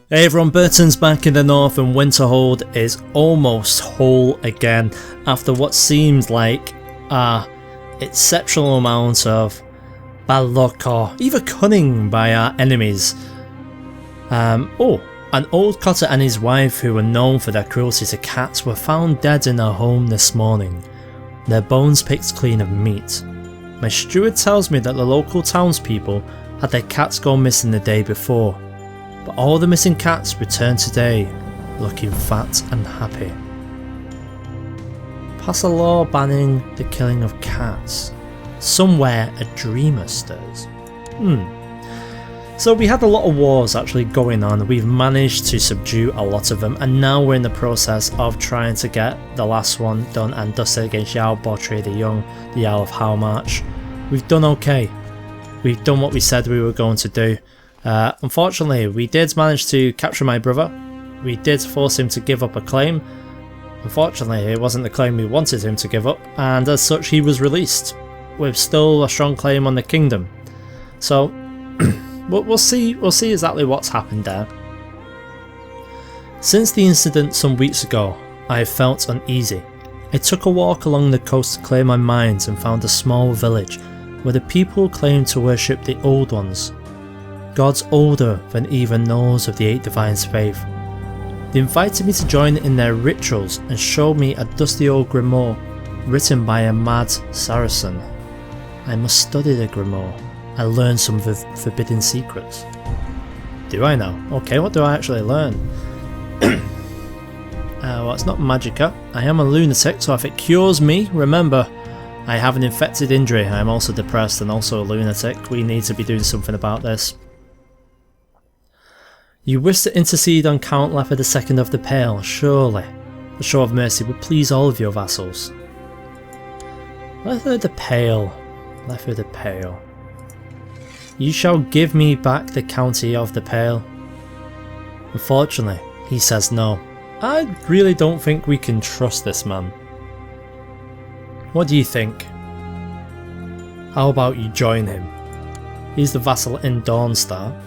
Hey everyone, Burton's back in the north and Winterhold is almost whole again after what seemed like exceptional amount of bad luck or even cunning by our enemies. An old cotter and his wife, who were known for their cruelty to cats, were found dead in their home this morning, their bones picked clean of meat. My steward tells me that the local townspeople had their cats go missing the day before, but all the missing cats returned today looking fat and happy. Pass a law banning the killing of cats. Somewhere a dreamer stirs. So we had a lot of wars actually going on. We've managed to subdue a lot of them, and now we're in the process of trying to get the last one done and dusted against Jarl Bortre the Young, the Jarl of Howmarch. We've done okay. We've done what we said we were going to do. Unfortunately, we did manage to capture my brother. We did force him to give up a claim. Unfortunately, it wasn't the claim we wanted him to give up, and as such he was released, with still a strong claim on the kingdom. So, we'll see exactly what's happened there. Since the incident some weeks ago, I have felt uneasy. I took a walk along the coast to clear my mind and found a small village where the people claimed to worship the Old Ones, gods older than even those of the Eight Divines faith. They invited me to join in their rituals and showed me a dusty old grimoire written by a mad Saracen. I must study the grimoire and learn some forbidden secrets. Do I now? Okay, what do I actually learn? Well, it's not magicka. I am a lunatic, so if it cures me, remember, I have an infected injury. I am also depressed and also a lunatic. We need to be doing something about this. You wish to intercede on Count Leopard II of the Pale, surely. The show of mercy would please all of your vassals. Leopard the Pale. Leopard the Pale. You shall give me back the county of the Pale. Unfortunately, he says no. I really don't think we can trust this man. What do you think? How about you join him? He's the vassal in Dawnstar.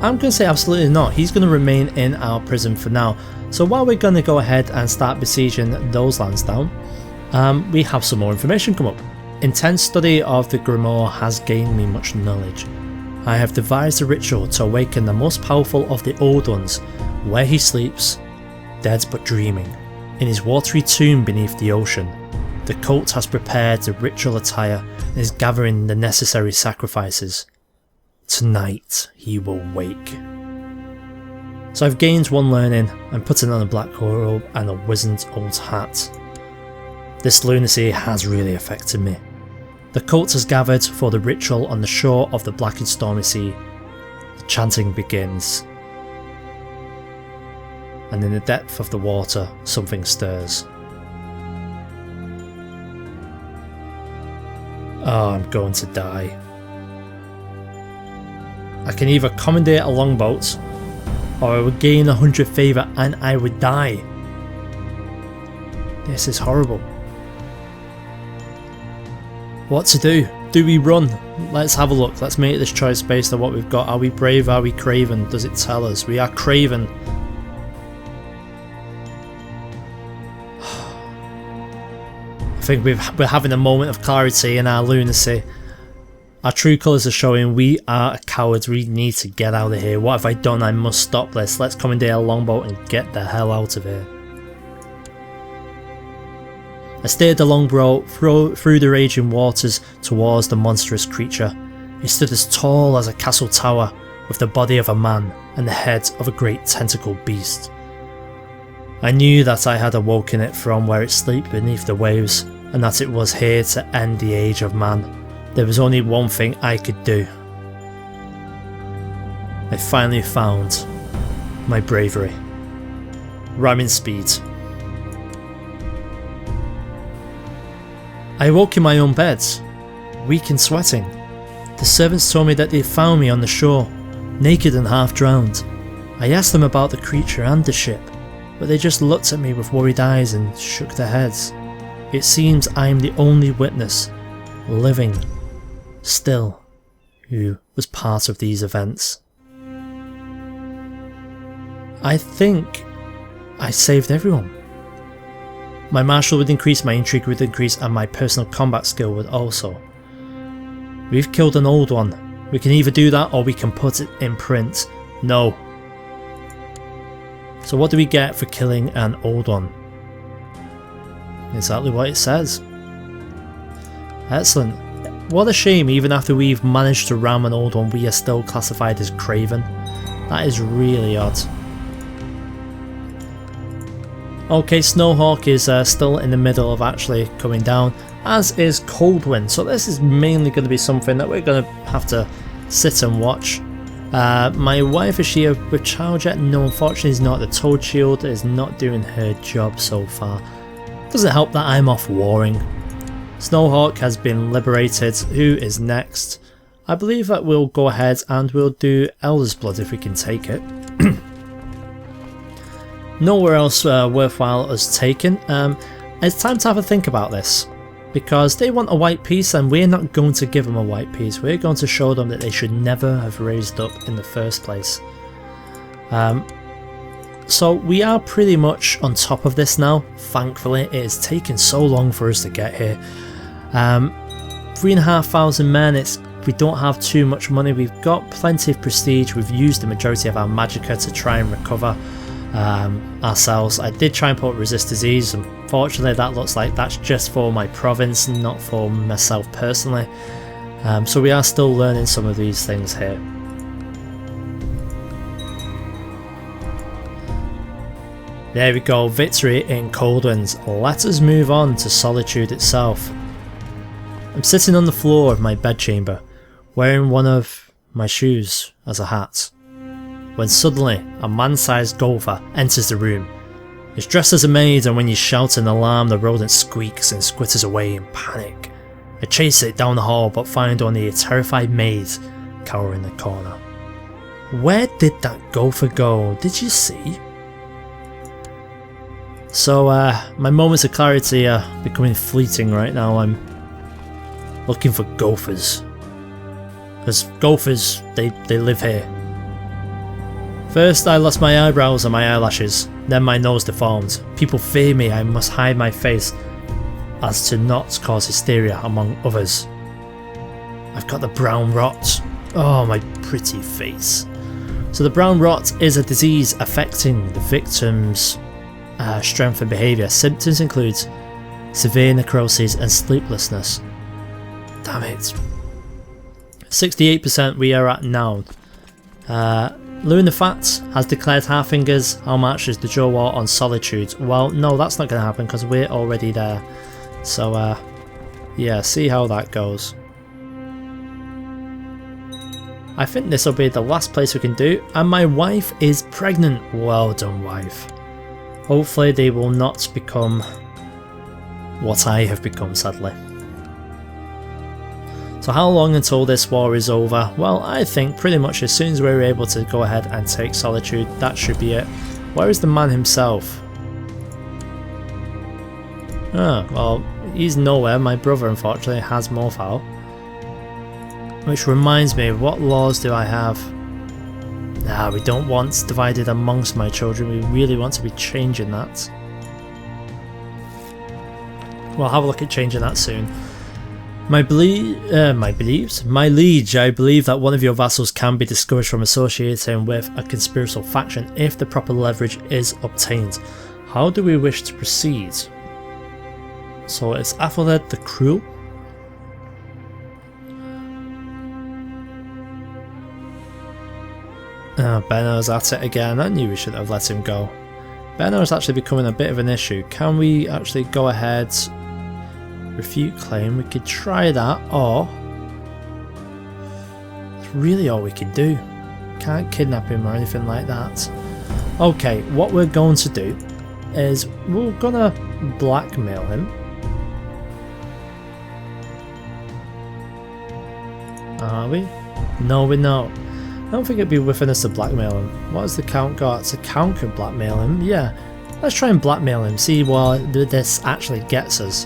I'm going to say absolutely not. He's going to remain in our prison for now. So while we're going to go ahead and start besieging those lands down, we have some more information come up. Intense study of the grimoire has gained me much knowledge. I have devised a ritual to awaken the most powerful of the Old Ones, where he sleeps, dead but dreaming, in his watery tomb beneath the ocean. The cult has prepared the ritual attire and is gathering the necessary sacrifices. Tonight he will wake. So I've gained one learning and putting on a black robe and a wizened old hat. This lunacy has really affected me. The cult has gathered for the ritual on the shore of the black and stormy sea. The chanting begins. And in the depth of the water, something stirs. Oh, I'm going to die. I can either commandeer a longboat, or I would gain 100 favour and I would die. This is horrible. What to do? Do we run? Let's have a look. Let's make this choice based on what we've got. Are we brave? Are we craven? Does it tell us? We are craven. I think we're having a moment of clarity in our lunacy. Our true colours are showing. We are cowards. We need to get out of here. What have I done? I must stop this. Let's commandeer a longboat and get the hell out of here. I steered the longboat through the raging waters towards the monstrous creature. It stood as tall as a castle tower, with the body of a man and the head of a great tentacled beast. I knew that I had awoken it from where it slept beneath the waves, and that it was here to end the age of man. There was only one thing I could do. I finally found my bravery. Ramming speed. I awoke in my own bed, weak and sweating. The servants told me that they found me on the shore, naked and half drowned. I asked them about the creature and the ship, but they just looked at me with worried eyes and shook their heads. It seems I am the only witness, living, still, who was part of these events. I think I saved everyone. My martial would increase, my intrigue would increase, and my personal combat skill would also. We've killed an old one. We can either do that or we can put it in print. No. So what do we get for killing an old one? Exactly what it says. Excellent. What a shame, even after we've managed to ram an old one, we are still classified as craven. That is really odd. Okay, Snowhawk is still in the middle of actually coming down, as is Coldwind, so this is mainly going to be something that we're going to have to sit and watch. My wife, is she with child yet? No, unfortunately is not. The Toad Shield is not doing her job so far. Doesn't help that I'm off warring. Snowhawk has been liberated. Who is next? I believe that we'll go ahead and we'll do Elder's Blood if we can take it. Nowhere else worthwhile us taking. It's time to have a think about this, because they want a white piece and we're not going to give them a white piece. We're going to show them that they should never have raised up in the first place. So we are pretty much on top of this now. Thankfully, it has taken so long for us to get here. 3,500 men, we don't have too much money. We've got plenty of prestige. We've used the majority of our magicka to try and recover ourselves. I did try and put resist disease. Unfortunately, that looks like that's just for my province, not for myself personally. So we are still learning some of these things here. There we go, victory in Coldwind. Let us move on to Solitude itself. I'm sitting on the floor of my bedchamber, wearing one of my shoes as a hat, when suddenly a man-sized golfer enters the room. He's dressed as a maid, and when you shout an alarm, the rodent squeaks and squitters away in panic. I chase it down the hall but find only a terrified maid cowering in the corner. Where did that golfer go? Did you see? So my moments of clarity are becoming fleeting right now. I'm looking for golfers, because golfers, they live here. First I lost my eyebrows and my eyelashes, then my nose deformed. People fear me, I must hide my face as to not cause hysteria among others. I've got the brown rot. Oh, my pretty face. So the brown rot is a disease affecting the victim's strength and behaviour. Symptoms include severe necrosis and sleeplessness. Damn it. 68% we are at now. Loon the Fat has declared Halfingers. How much is the draw war on Solitude? Well, no, that's not going to happen because we're already there. So, yeah, see how that goes. I think this will be the last place we can do. And my wife is pregnant. Well done, wife. Hopefully they will not become what I have become, sadly. So how long until this war is over? Well, I think pretty much as soon as we're able to go ahead and take Solitude, that should be it. Where is the man himself? Ah, well, he's nowhere. My brother, unfortunately, has Morphal. Which reminds me, what laws do I have? Nah, we don't want divided amongst my children. We really want to be changing that. We'll have a look at changing that soon. My liege, I believe that one of your vassals can be discouraged from associating with a conspiratorial faction if the proper leverage is obtained. How do we wish to proceed? So it's Athelred the Cruel. Benno's at it again. I knew we should have let him go. Benno is actually becoming a bit of an issue. Can we actually go ahead, refute claim? We could try that, or it's really all we can do. Can't kidnap him or anything like that. Okay, what we're going to do is we're gonna blackmail him. Are we? No, we're not. I don't think it'd be within us to blackmail him. What has the Count got? So Count could blackmail him, yeah. Let's try and blackmail him, see what this actually gets us.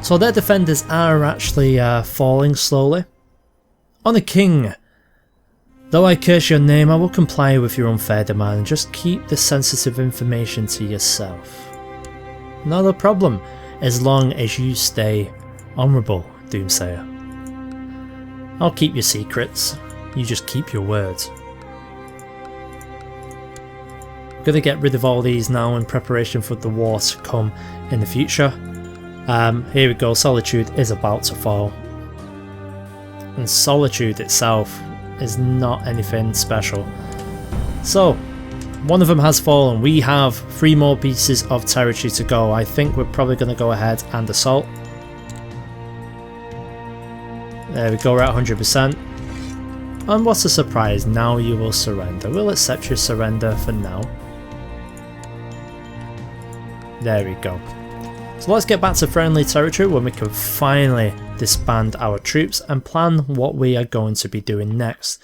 So their defenders are actually falling slowly. Honor King, though I curse your name, I will comply with your unfair demand and just keep the sensitive information to yourself. Not a problem, as long as you stay honourable, Doomsayer. I'll keep your secrets, you just keep your words. Gonna get rid of all these now in preparation for the war to come in the future. Here we go, Solitude is about to fall. And Solitude itself is not anything special. So, one of them has fallen. We have 3 more pieces of territory to go. I think we're probably going to go ahead and assault. There we go, we're at 100%. And what's a surprise, now you will surrender. We'll accept your surrender for now. There we go. So let's get back to friendly territory when we can finally disband our troops and plan what we are going to be doing next.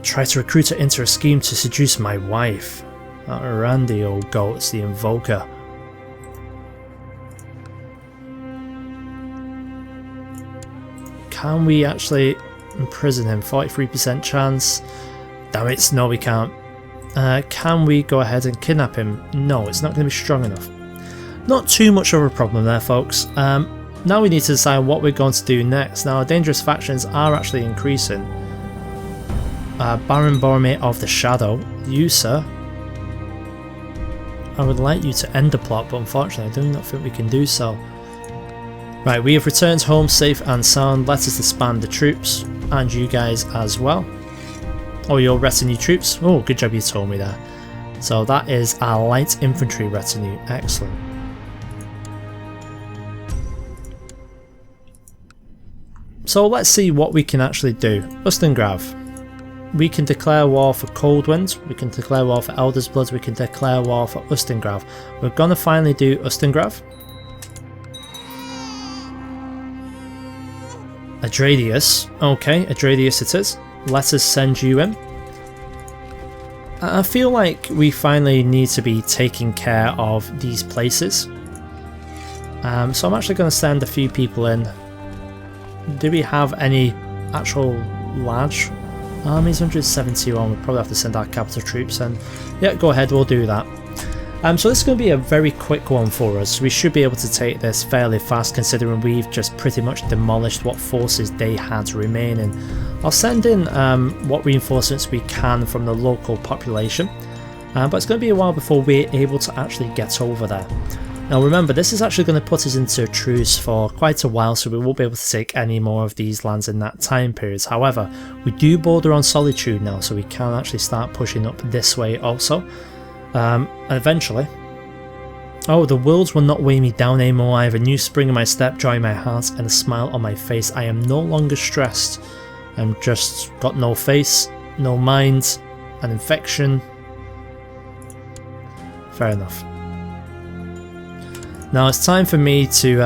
Try to recruit her into a scheme to seduce my wife. That randy old goat's the invoker. Can we actually imprison him? 43% chance. Damn it, no we can't. Can we go ahead and kidnap him? No, it's not going to be strong enough. Not too much of a problem there, folks. Now we need to decide what we're going to do next. Now, our dangerous factions are actually increasing. Baron Boromir of the Shadow, you, sir. I would like you to end the plot, but unfortunately, I do not think we can do so. Right, we have returned home safe and sound. Let us disband the troops, and you guys as well. Oh, your retinue troops? Oh, good job you told me that. So that is our light infantry retinue. Excellent. So let's see what we can actually do. Ustengrav. We can declare war for Coldwind. We can declare war for Elder's Blood. We can declare war for Ustengrav. We're going to finally do Ustengrav. Adradius. Okay, Adradius it is. Let us send you in. I feel like we finally need to be taking care of these places. So I'm actually going to send a few people in. Do we have any actual large armies? 171. We'll probably have to send our capital troops in. Yeah, go ahead, we'll do that. So this is going to be a very quick one for us. We should be able to take this fairly fast considering we've just pretty much demolished what forces they had remaining. I'll send in what reinforcements we can from the local population, but it's going to be a while before we're able to actually get over there. Now remember, this is actually going to put us into a truce for quite a while, so we won't be able to take any more of these lands in that time period. However, we do border on Solitude now, so we can actually start pushing up this way also. And eventually... Oh, the worlds will not weigh me down anymore. I have a new spring in my step, joy in my heart, and a smile on my face. I am no longer stressed. I'm just got no face, no mind, an infection. Fair enough. Now it's time for me to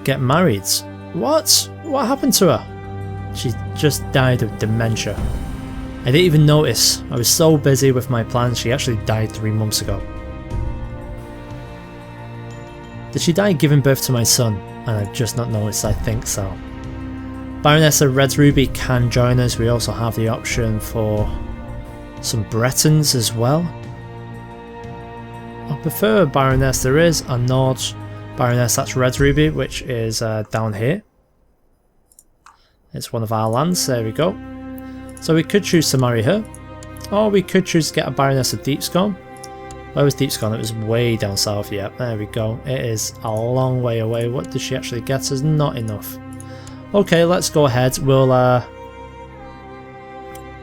get married. What? What happened to her? She just died of dementia. I didn't even notice. I was so busy with my plans. She actually died 3 months ago. Did she die giving birth to my son? And I've just not noticed. I think so. Baroness of Red Ruby can join us. We also have the option for some Bretons as well. I prefer a Baroness. There is a Nord Baroness, that's Red Ruby, which is down here. It's one of our lands, there we go. So we could choose to marry her, or we could choose to get a Baroness of Deepscone. Where was Deepscone? It was way down south, yeah, there we go. It is a long way away. What does she actually get us? Not enough. Okay, let's go ahead. We'll, I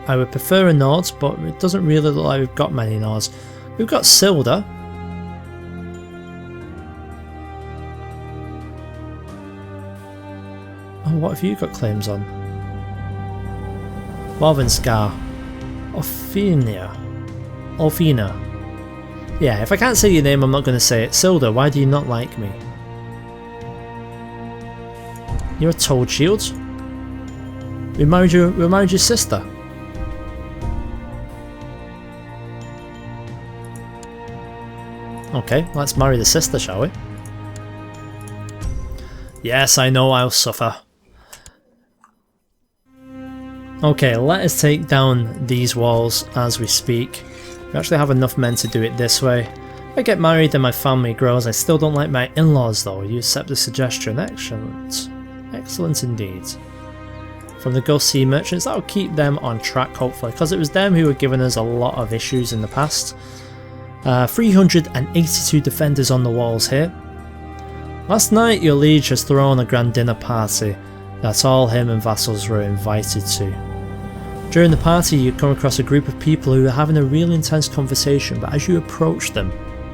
would prefer a Nord, but it doesn't really look like we've got many Nords. We've got Silda. Oh, what have you got claims on? Warvenskar. Orfina. Yeah, if I can't say your name, I'm not going to say it. Silda, why do you not like me? You're a Toad Shield? We married your sister. Okay, let's marry the sister, shall we? Yes, I know I'll suffer. Okay, let us take down these walls as we speak. We actually have enough men to do it this way. If I get married and my family grows, I still don't like my in-laws though. You accept the suggestion. Excellent. Excellent indeed. From the Ghost Sea Merchants, that'll keep them on track hopefully, because it was them who were giving us a lot of issues in the past. 382 defenders on the walls here. Last night your liege has thrown a grand dinner party that all him and vassals were invited to. During the party you come across a group of people who are having a real intense conversation, but as you approach them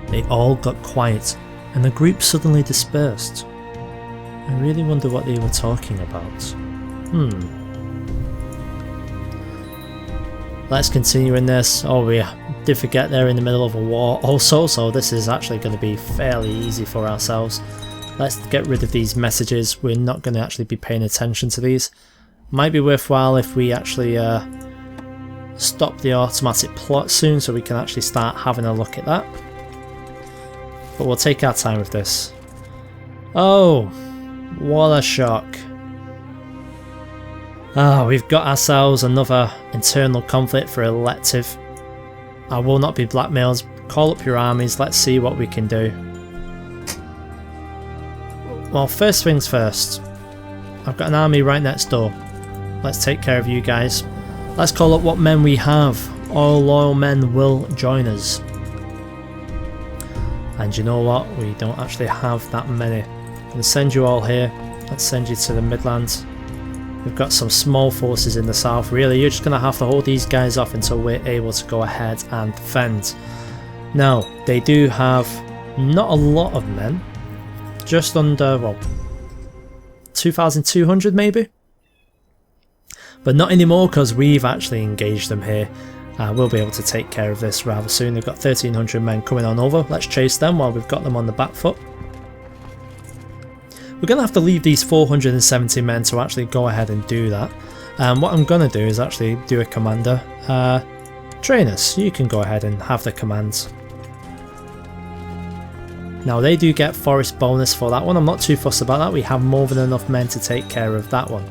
they all got quiet and the group suddenly dispersed. I really wonder what they were talking about. Let's continue in this. Oh, we did forget they're in the middle of a war also, so this is actually going to be fairly easy for ourselves. Let's get rid of these messages. We're not going to actually be paying attention to these. Might be worthwhile if we actually stop the automatic plot soon so we can actually start having a look at that. But we'll take our time with this. Oh, what a shock. We've got ourselves another internal conflict for elective. I will not be blackmailed. Call up your armies, let's see what we can do. Well, first things first. I've got an army right next door. Let's take care of you guys. Let's call up what men we have. All loyal men will join us. And you know what? We don't actually have that many. I'm going to send you all here. Let's send you to the Midlands. We've got some small forces in the south. Really, you're just going to have to hold these guys off until we're able to go ahead and defend. Now, they do have not a lot of men. Just under, well, 2,200 maybe? But not anymore because we've actually engaged them here. We'll be able to take care of this rather soon. They've got 1,300 men coming on over. Let's chase them while we've got them on the back foot. We're going to have to leave these 470 men to actually go ahead and do that. What I'm going to do is actually do a commander. Trainers, you can go ahead and have the commands. Now they do get forest bonus for that one. I'm not too fussed about that. We have more than enough men to take care of that one.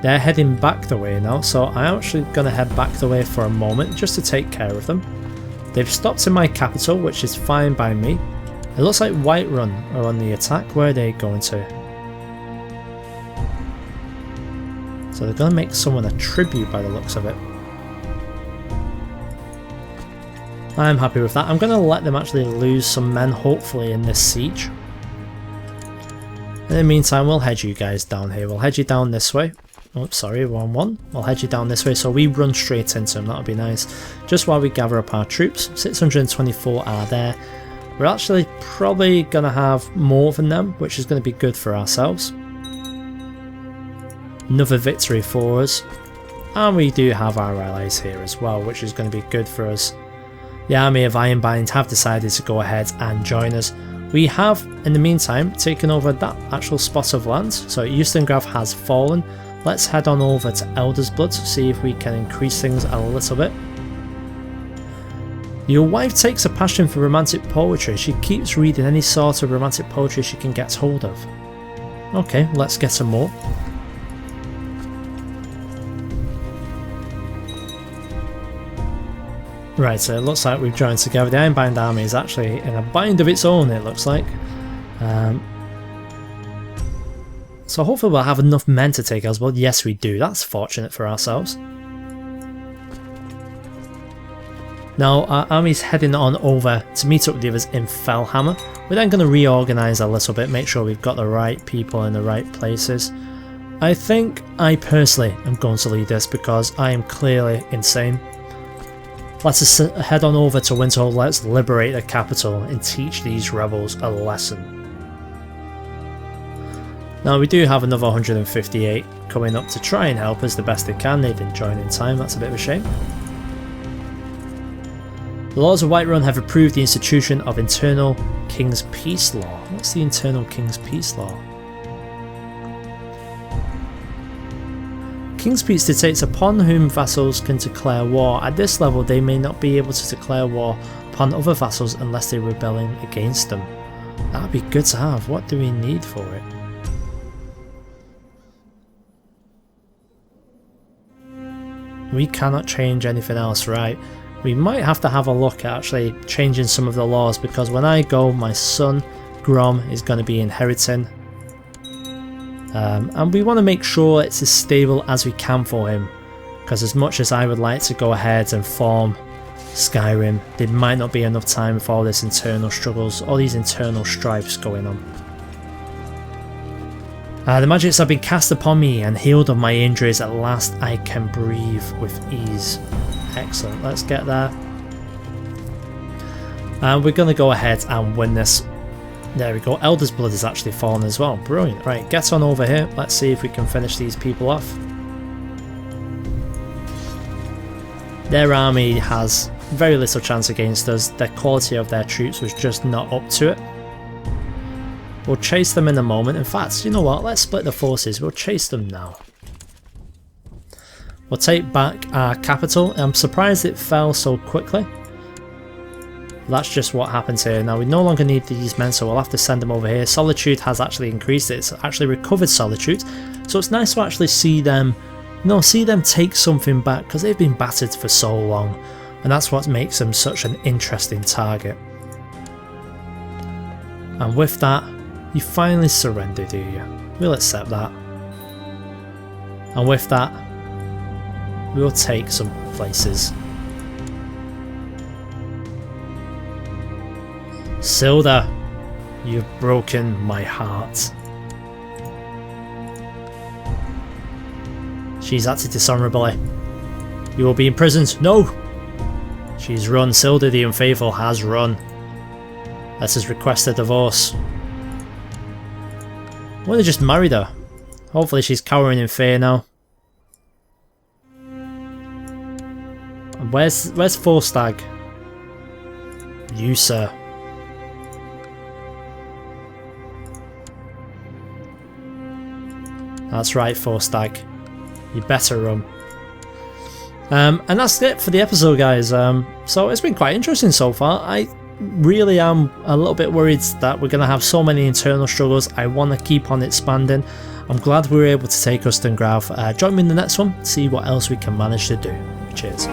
They're heading back the way now, so I'm actually going to head back the way for a moment just to take care of them. They've stopped in my capital, which is fine by me. It looks like Whiterun are on the attack. Where are they going to? So they're going to make someone a tribute by the looks of it. I'm happy with that. I'm going to let them actually lose some men hopefully in this siege. In the meantime we'll head you guys down here. We'll head you down this way. Oh, sorry, wrong one. We'll head you down this way so we run straight into them. That'll be nice. Just while we gather up our troops. 624 are there. We're actually probably going to have more than them, which is going to be good for ourselves. Another victory for us. And we do have our allies here as well, which is going to be good for us. The army of Ironbind have decided to go ahead and join us. We have, in the meantime, taken over that actual spot of land. So Ustengrav has fallen. Let's head on over to Elder's Blood to see if we can increase things a little bit. Your wife takes a passion for romantic poetry. She keeps reading any sort of romantic poetry she can get hold of. Okay, let's get some more. Right, so it looks like we've joined together. The Ironbind army is actually in a bind of its own, it looks like. So hopefully we'll have enough men to take us. Well, yes we do. That's fortunate for ourselves. Now our army's heading on over to meet up with the others in Fellhammer. We're then going to reorganise a little bit, make sure we've got the right people in the right places. I think I personally am going to lead this because I am clearly insane. Let's head on over to Winterhold. Let's liberate the capital and teach these rebels a lesson. Now we do have another 158 coming up to try and help us the best they can. They didn't join in time, that's a bit of a shame. The Lords of Whiterun have approved the institution of Internal King's Peace Law. What's the Internal King's Peace Law? King's Speech dictates upon whom vassals can declare war. At this level, they may not be able to declare war upon other vassals unless they are rebelling against them. That would be good to have. What do we need for it? We cannot change anything else, right? We might have to have a look at actually changing some of the laws, because when I go, my son Grom is going to be inheriting. And we want to make sure it's as stable as we can for him, because as much as I would like to go ahead and form Skyrim, there might not be enough time for all these internal struggles, all these internal strifes going on. The magics have been cast upon me and healed of my injuries. At last I can breathe with ease. Excellent, let's get there. And we're going to go ahead and win this. There we go, Elder's Blood is actually fallen as well. Brilliant. Right, get on over here. Let's see if we can finish these people off. Their army has very little chance against us. The quality of their troops was just not up to it. We'll chase them in a moment. In fact, you know what? Let's split the forces. We'll chase them now. We'll take back our capital. I'm surprised it fell so quickly. That's just what happens here. Now we no longer need these men, so we'll have to send them over here. Solitude has actually increased. It's actually recovered Solitude. So it's nice to actually see them, see them take something back, because they've been battered for so long. And that's what makes them such an interesting target. And with that, you finally surrender, do you? We'll accept that. And with that, we'll take some places. Silda, you've broken my heart. She's acted dishonourably. You will be imprisoned. No! She's run. Silda the Unfaithful has run. Let us request a divorce. I would have just married her. Hopefully she's cowering in fear now. And where's Forstag? You, sir. That's right, Forstag. You better run. And that's it for the episode, guys. So it's been quite interesting so far. I really am a little bit worried that we're going to have so many internal struggles. I want to keep on expanding. I'm glad we were able to take Ustengrav. Join me in the next one, see what else we can manage to do. Cheers.